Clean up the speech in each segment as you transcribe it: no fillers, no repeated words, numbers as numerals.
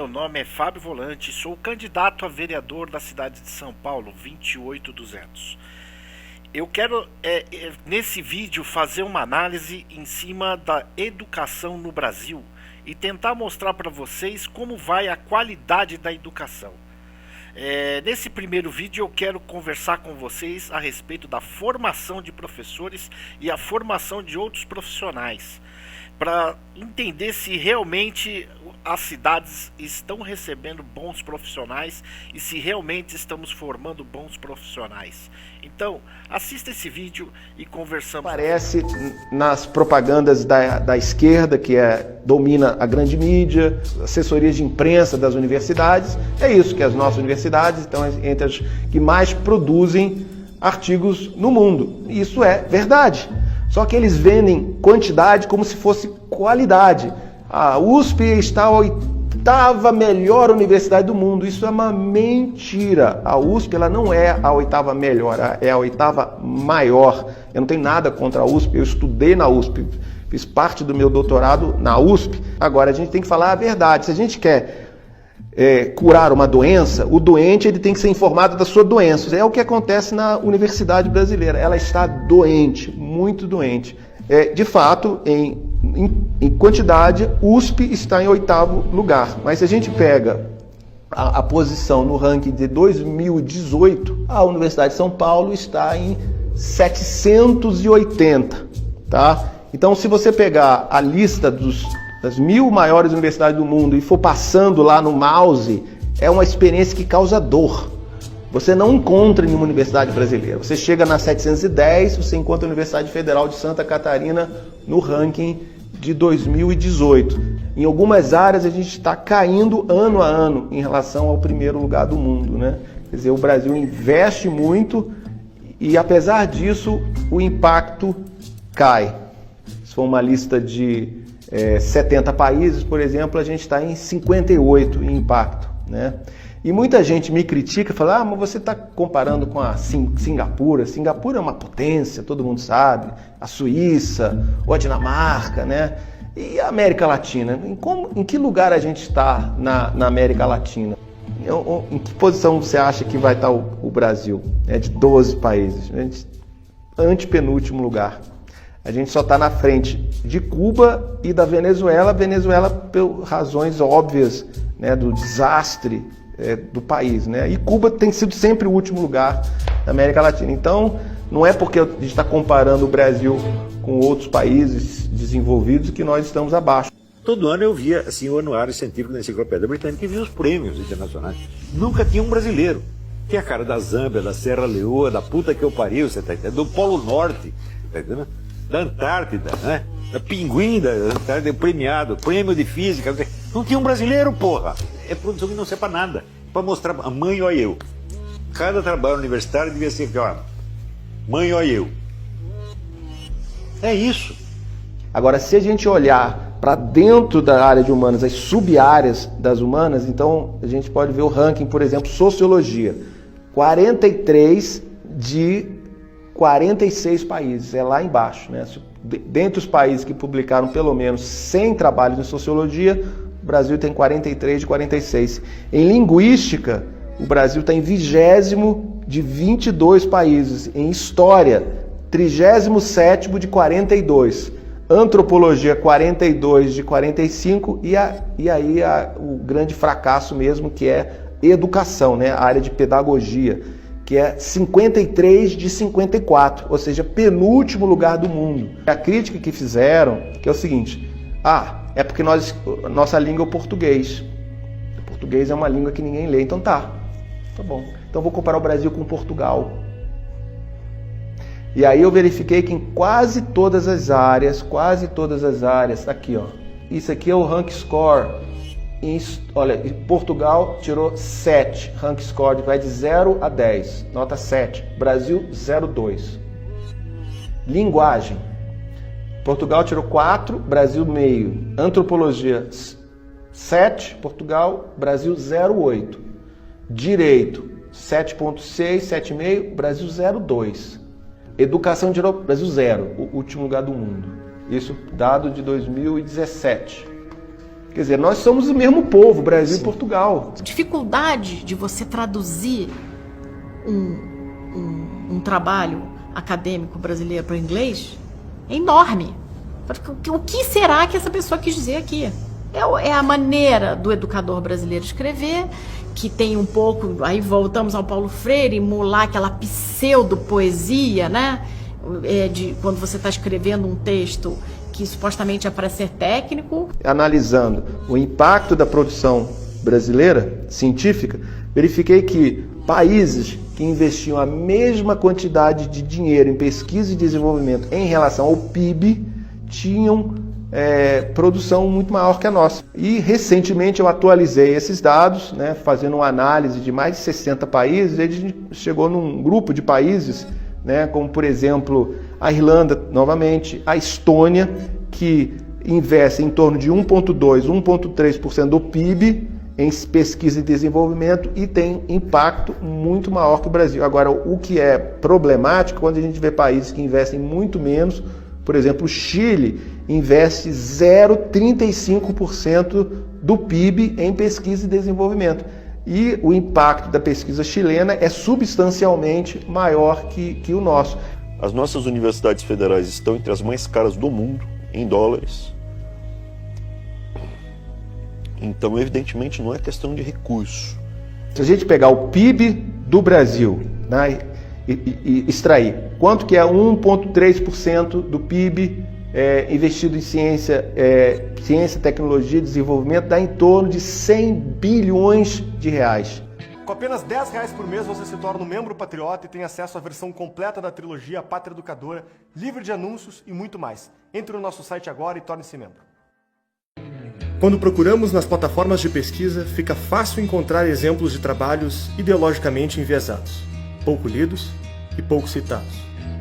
meu nome é Fábio Volante, sou candidato a vereador da cidade de São Paulo, 28200. Eu quero, nesse vídeo, fazer uma análise em cima da educação no Brasil e tentar mostrar para vocês como vai a qualidade da educação. Nesse primeiro vídeo eu quero conversar com vocês a respeito da formação de professores e a formação de outros profissionais, para entender se realmente as cidades estão recebendo bons profissionais e se realmente estamos formando bons profissionais. Então, assista esse vídeo e conversamos. Aparece nas propagandas da esquerda, que domina a grande mídia, assessorias de imprensa das universidades. É isso, que as nossas universidades estão entre as que mais produzem artigos no mundo. Isso é verdade. Só que eles vendem quantidade como se fosse qualidade. A USP está a 8ª melhor universidade do mundo. Isso é uma mentira. A USP ela não é a 8ª melhor, é a 8ª maior. Eu não tenho nada contra a USP, eu estudei na USP, fiz parte do meu doutorado na USP. Agora a gente tem que falar a verdade. Se a gente quer curar uma doença, o doente ele tem que ser informado da sua doença. É o que acontece na universidade brasileira. Ela está doente, muito doente. De fato, em quantidade, USP está em 8º lugar. Mas se a gente pega a posição no ranking de 2018, a Universidade de São Paulo está em 780. Tá? Então, se você pegar a lista das 1000 maiores universidades do mundo e for passando lá no mouse, é uma experiência que causa dor. Você não encontra em nenhuma universidade brasileira. Você chega na 710, você encontra a Universidade Federal de Santa Catarina no ranking de 2018. Em algumas áreas a gente está caindo ano a ano em relação ao primeiro lugar do mundo, né? Quer dizer, o Brasil investe muito e apesar disso o impacto cai. Se for uma lista de 70 países, por exemplo, a gente está em 58 em impacto, né? E muita gente me critica, fala, mas você está comparando com a Singapura. Singapura é uma potência, todo mundo sabe. A Suíça, ou a Dinamarca, né? E a América Latina? Em que lugar a gente está na América Latina? Em que posição você acha que vai estar o Brasil? De 12 países. Antepenúltimo lugar. A gente só está na frente de Cuba e da Venezuela. Venezuela por razões óbvias, né, do desastre do país, né? E Cuba tem sido sempre o último lugar da América Latina. Então, não é porque a gente está comparando o Brasil com outros países desenvolvidos que nós estamos abaixo. Todo ano eu via assim, o anuário científico da Enciclopédia Britânica e via os prêmios internacionais. Nunca tinha um brasileiro. Tem a cara da Zâmbia, da Serra Leoa, da puta que eu pariu, você tá entendendo? Do Polo Norte, tá entendendo? Da Antártida, né? Da Pinguim da Antártida, premiado, prêmio de física. Não tinha um brasileiro, porra! É produção que não serve pra nada. Pra mostrar, a mãe, olha eu. Cada trabalho universitário devia ser aqui, ó. Mãe, olha eu. É isso. Agora, se a gente olhar para dentro da área de humanas, as sub-áreas das humanas, então a gente pode ver o ranking, por exemplo, sociologia. 43 de 46 países, é lá embaixo, né? Dentre os países que publicaram pelo menos 100 trabalhos em sociologia, o Brasil tem 43 de 46. Em linguística, o Brasil está em 20º de 22 países. Em história, 37º de 42. Antropologia, 42 de 45. E aí o grande fracasso mesmo, que é educação, né? A área de pedagogia, que é 53 de 54, ou seja, penúltimo lugar do mundo. A crítica que fizeram, que é o seguinte, é porque nossa língua é o português. O português é uma língua que ninguém lê, então tá bom. Então vou comparar o Brasil com Portugal. E aí eu verifiquei que em quase todas as áreas, aqui ó, isso aqui é o rank score. Olha, Portugal tirou 7, rank score vai de 0 a 10, nota 7. Brasil 0,2. Linguagem. Portugal tirou 4, Brasil meio. Antropologia 7, Portugal, Brasil 0,8. Direito 7,6, 7,5, Brasil 0,2. Educação tirou Brasil 0, o último lugar do mundo. Isso dado de 2017. Quer dizer, nós somos o mesmo povo, Brasil e Portugal. A dificuldade de você traduzir um trabalho acadêmico brasileiro para o inglês é enorme. O que será que essa pessoa quis dizer aqui? É a maneira do educador brasileiro escrever, que tem um pouco, aí voltamos ao Paulo Freire, emular aquela pseudo-poesia, né? Quando você está escrevendo um texto que supostamente é para ser técnico. Analisando o impacto da produção brasileira, científica, verifiquei que países que investiam a mesma quantidade de dinheiro em pesquisa e desenvolvimento em relação ao PIB tinham produção muito maior que a nossa. E recentemente eu atualizei esses dados, né, fazendo uma análise de mais de 60 países, e a gente chegou num grupo de países, né, como por exemplo a Irlanda, novamente, a Estônia, que investe em torno de 1,2%, 1,3% do PIB em pesquisa e desenvolvimento e tem impacto muito maior que o Brasil. Agora, o que é problemático, quando a gente vê países que investem muito menos, por exemplo, o Chile investe 0,35% do PIB em pesquisa e desenvolvimento. E o impacto da pesquisa chilena é substancialmente maior que o nosso. As nossas universidades federais estão entre as mais caras do mundo, em dólares. Então, evidentemente, não é questão de recurso. Se a gente pegar o PIB do Brasil, né, e extrair quanto que é 1,3% do PIB investido em ciência, tecnologia e desenvolvimento, dá em torno de 100 bilhões de reais. Com apenas R$10 por mês você se torna um membro patriota e tem acesso à versão completa da trilogia A Pátria Educadora, livre de anúncios e muito mais. Entre no nosso site agora e torne-se membro. Quando procuramos nas plataformas de pesquisa, fica fácil encontrar exemplos de trabalhos ideologicamente enviesados, pouco lidos e pouco citados.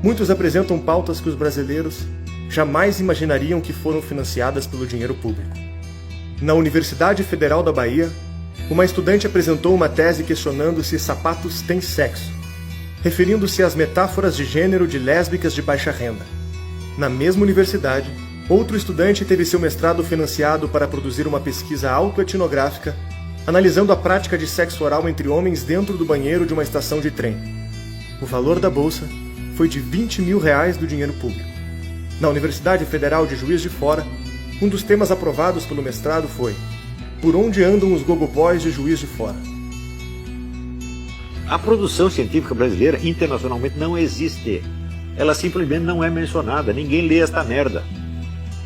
Muitos apresentam pautas que os brasileiros jamais imaginariam que foram financiadas pelo dinheiro público. Na Universidade Federal da Bahia, uma estudante apresentou uma tese questionando se sapatos têm sexo, referindo-se às metáforas de gênero de lésbicas de baixa renda. Na mesma universidade, outro estudante teve seu mestrado financiado para produzir uma pesquisa autoetnográfica, analisando a prática de sexo oral entre homens dentro do banheiro de uma estação de trem. O valor da bolsa foi de R$20 mil do dinheiro público. Na Universidade Federal de Juiz de Fora, um dos temas aprovados pelo mestrado foi Por onde andam os gogoboys de Juiz de Fora? A produção científica brasileira internacionalmente não existe. Ela simplesmente não é mencionada. Ninguém lê esta merda.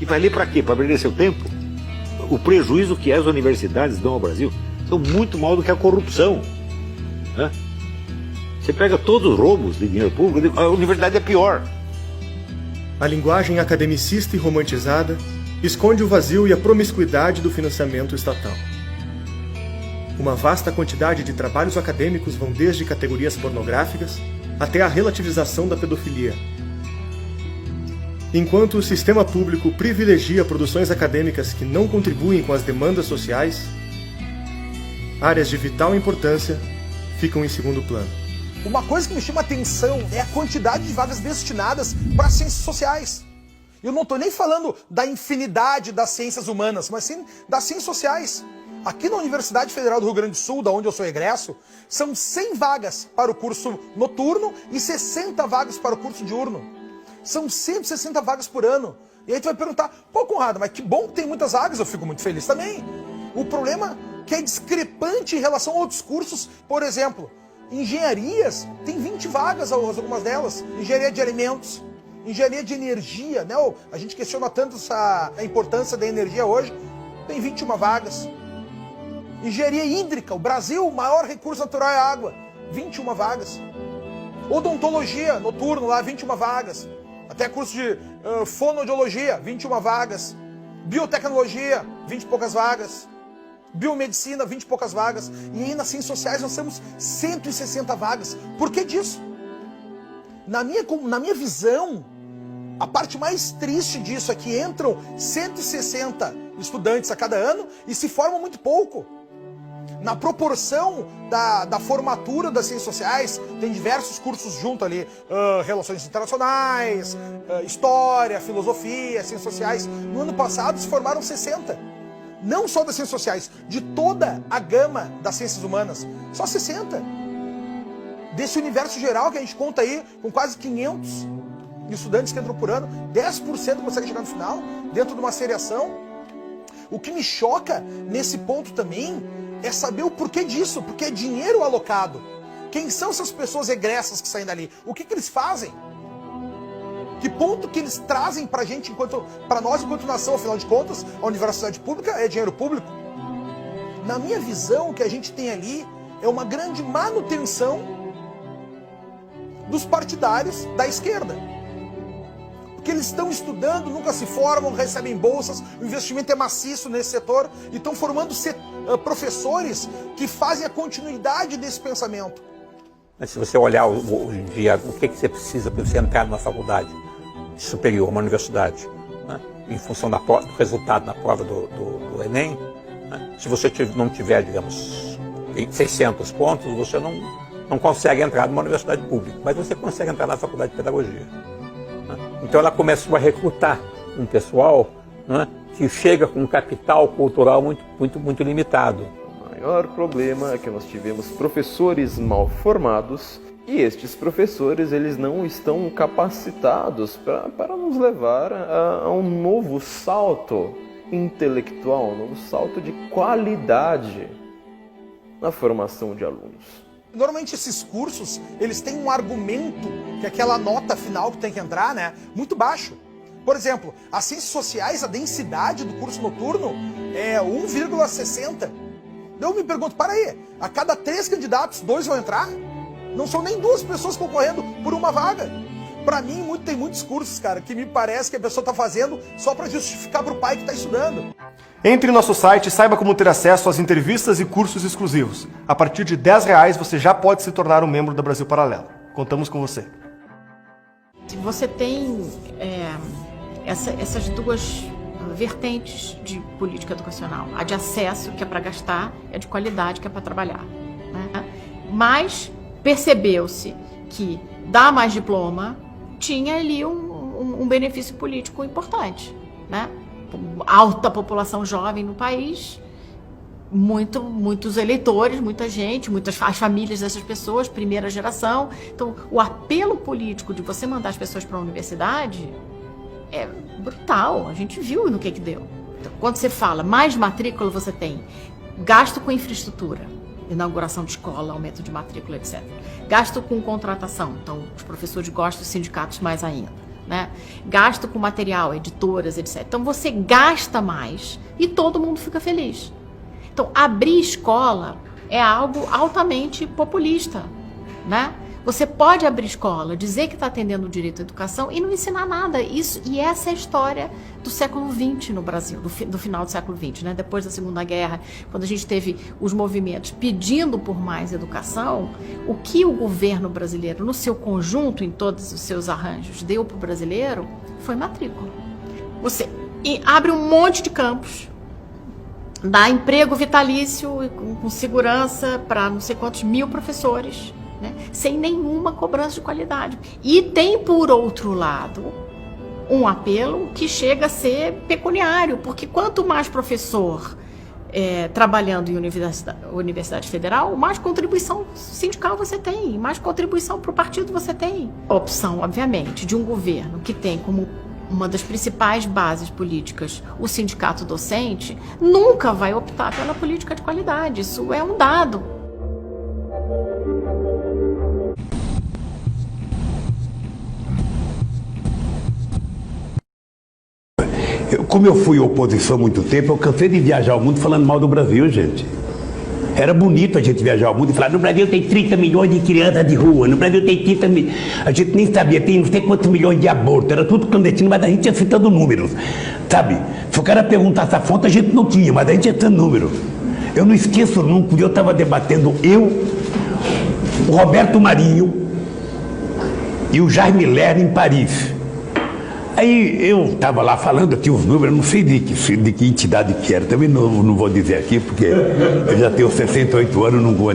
E vai ler para quê? Para perder seu tempo? O prejuízo que as universidades dão ao Brasil são muito maior do que a corrupção. Né? Você pega todos os roubos de dinheiro público, a universidade é pior. A linguagem academicista e romantizada esconde o vazio e a promiscuidade do financiamento estatal. Uma vasta quantidade de trabalhos acadêmicos vão desde categorias pornográficas até a relativização da pedofilia. Enquanto o sistema público privilegia produções acadêmicas que não contribuem com as demandas sociais, áreas de vital importância ficam em segundo plano. Uma coisa que me chama a atenção é a quantidade de vagas destinadas para ciências sociais. Eu não estou nem falando da infinidade das ciências humanas, mas sim das ciências sociais. Aqui na Universidade Federal do Rio Grande do Sul, da onde eu sou egresso, são 100 vagas para o curso noturno e 60 vagas para o curso diurno. São 160 vagas por ano. E aí tu vai perguntar, pô, Conrado, mas que bom que tem muitas vagas, eu fico muito feliz também. O problema é que é discrepante em relação a outros cursos. Por exemplo, engenharias, tem 20 vagas, algumas delas. Engenharia de alimentos, engenharia de energia, né? A gente questiona tanto a importância da energia hoje, tem 21 vagas. Engenharia hídrica, o Brasil, o maior recurso natural é a água, 21 vagas. Odontologia, noturno lá, 21 vagas. Até curso de fonoaudiologia, 21 vagas. Biotecnologia, 20 e poucas vagas. Biomedicina, 20 e poucas vagas. E aí nas ciências sociais nós temos 160 vagas. Por que disso? Na minha visão, a parte mais triste disso é que entram 160 estudantes a cada ano e se formam muito pouco. Na proporção da formatura das ciências sociais, tem diversos cursos junto ali, relações internacionais, história, filosofia, ciências sociais. No ano passado se formaram 60. não só das ciências sociais, de toda a gama das ciências humanas, só 60. Desse universo geral que a gente conta aí, com quase 500 estudantes que entram por ano, 10% consegue chegar no final, dentro de uma seriação. O que me choca nesse ponto também é saber o porquê disso, porque é dinheiro alocado. Quem são essas pessoas egressas que saem dali? O que eles fazem? Que ponto que eles trazem pra gente, pra nós enquanto nação, afinal de contas, a universidade pública é dinheiro público? Na minha visão, o que a gente tem ali é uma grande manutenção dos partidários da esquerda. Porque eles estão estudando, nunca se formam, recebem bolsas, o investimento é maciço nesse setor e estão formando professores que fazem a continuidade desse pensamento. Mas se você olhar hoje em dia, o que você precisa para você entrar numa faculdade superior, uma universidade, né? Em função do resultado na prova do Enem, né? Se você não tiver, digamos, 600 pontos, você não consegue entrar numa universidade pública, mas você consegue entrar na faculdade de pedagogia. Né? Então ela começou a recrutar um pessoal, né, que chega com um capital cultural muito limitado. O maior problema é que nós tivemos professores mal formados e estes professores eles não estão capacitados para nos levar a um novo salto intelectual, um novo salto de qualidade na formação de alunos. Normalmente esses cursos, eles têm um argumento, que é aquela nota final que tem que entrar, né, muito baixo. Por exemplo, as ciências sociais, a densidade do curso noturno é 1,60. Eu me pergunto, para aí, a cada 3 candidatos, 2 vão entrar? Não são nem 2 pessoas concorrendo por uma vaga. Para mim, tem muitos cursos, cara, que me parece que a pessoa está fazendo só para justificar para o pai que está estudando. Entre no nosso site e saiba como ter acesso às entrevistas e cursos exclusivos. A partir de R$10 você já pode se tornar um membro da Brasil Paralelo. Contamos com você. Se você tem essas duas vertentes de política educacional, a de acesso, que é para gastar, e a de qualidade, que é para trabalhar, né? Mas percebeu-se que dar mais diploma tinha ali um benefício político importante, né? Alta população jovem no país, muitos eleitores, muita gente, as famílias dessas pessoas, primeira geração. Então, o apelo político de você mandar as pessoas para a universidade é brutal. A gente viu no que deu. Então, quando você fala mais matrícula, você tem gasto com infraestrutura, inauguração de escola, aumento de matrícula, etc. Gasto com contratação, então os professores gostam, os sindicatos mais ainda. Né? Gasto com material, editoras, etc. Então você gasta mais e todo mundo fica feliz. Então abrir escola é algo altamente populista, né? Você pode abrir escola, dizer que está atendendo o direito à educação e não ensinar nada. E essa é a história do século XX no Brasil, do final do século XX, né? Depois da Segunda Guerra, quando a gente teve os movimentos pedindo por mais educação, o que o governo brasileiro, no seu conjunto, em todos os seus arranjos, deu para o brasileiro foi matrícula. Você abre um monte de campos, dá emprego vitalício com segurança para não sei quantos mil professores, né? Sem nenhuma cobrança de qualidade. E tem, por outro lado, um apelo que chega a ser pecuniário, porque quanto mais professor trabalhando em universidade federal, mais contribuição sindical você tem, mais contribuição para o partido você tem. A opção, obviamente, de um governo que tem como uma das principais bases políticas o sindicato docente, nunca vai optar pela política de qualidade. Isso é um dado. Como eu fui oposição há muito tempo, eu cansei de viajar ao mundo falando mal do Brasil, gente. Era bonito a gente viajar ao mundo e falar, no Brasil tem 30 milhões de crianças de rua, no Brasil tem 30 milhões... A gente nem sabia, tem não sei quantos milhões de abortos, era tudo clandestino, mas a gente ia citando números, sabe? Se o cara perguntasse a fonte, a gente não tinha, mas a gente ia citando números. Eu não esqueço nunca, eu estava debatendo, o Roberto Marinho e o Jaime Lerner em Paris. Aí eu estava lá falando, eu tinha os números, não sei de que entidade que era, também não vou dizer aqui, porque eu já tenho 68 anos, não vou.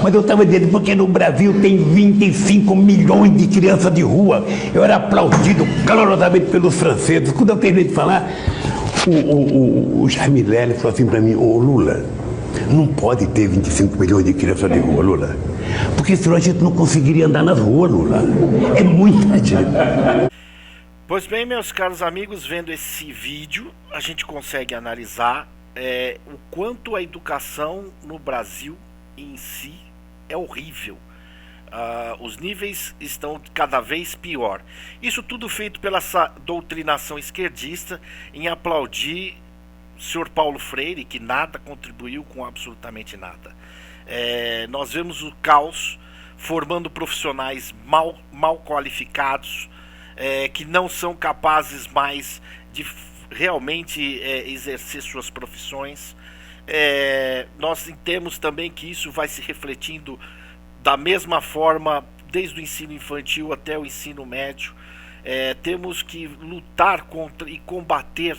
Mas eu estava dizendo, porque no Brasil tem 25 milhões de crianças de rua. Eu era aplaudido calorosamente pelos franceses. Quando eu terminei de falar, O Jaime Lerner falou assim para mim, ô Lula, não pode ter 25 milhões de crianças de rua, Lula. Porque senão a gente não conseguiria andar nas ruas, Lula. É muita gente. Pois bem, meus caros amigos, vendo esse vídeo, a gente consegue analisar o quanto a educação no Brasil em si é horrível. Os níveis estão cada vez pior. Isso tudo feito pela essa doutrinação esquerdista em aplaudir o senhor Paulo Freire, que nada contribuiu com absolutamente nada. Nós vemos o caos formando profissionais mal qualificados, que não são capazes mais de realmente exercer suas profissões. Nós temos também que isso vai se refletindo da mesma forma desde o ensino infantil até o ensino médio. Temos que lutar contra e combater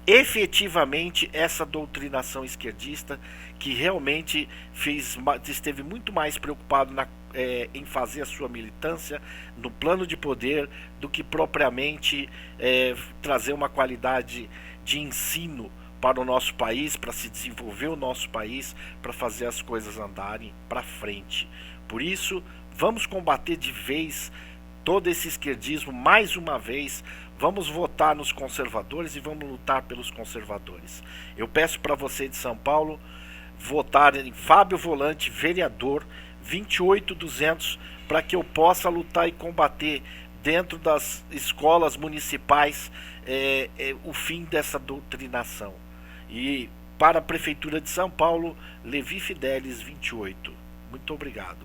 efetivamente essa doutrinação esquerdista, que realmente esteve muito mais preocupado em fazer a sua militância no plano de poder do que propriamente trazer uma qualidade de ensino para o nosso país, para se desenvolver o nosso país, para fazer as coisas andarem para frente. Por isso, vamos combater de vez todo esse esquerdismo mais uma vez. Vamos votar nos conservadores e vamos lutar pelos conservadores. Eu peço para você de São Paulo votar em Fábio Volante, vereador, 28200, para que eu possa lutar e combater dentro das escolas municipais o fim dessa doutrinação. E para a Prefeitura de São Paulo, Levi Fidelis 28. Muito obrigado.